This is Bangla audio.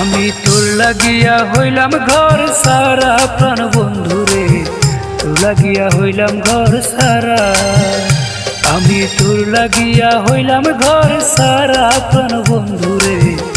আমি তোর লাগিয়া হইলাম ঘর সারা প্রাণ বন্ধুরে, তোর লাগিয়া হইলাম ঘর সারা। আমি তোর লাগিয়া হইলাম ঘর সারা প্রাণ বন্ধুরে।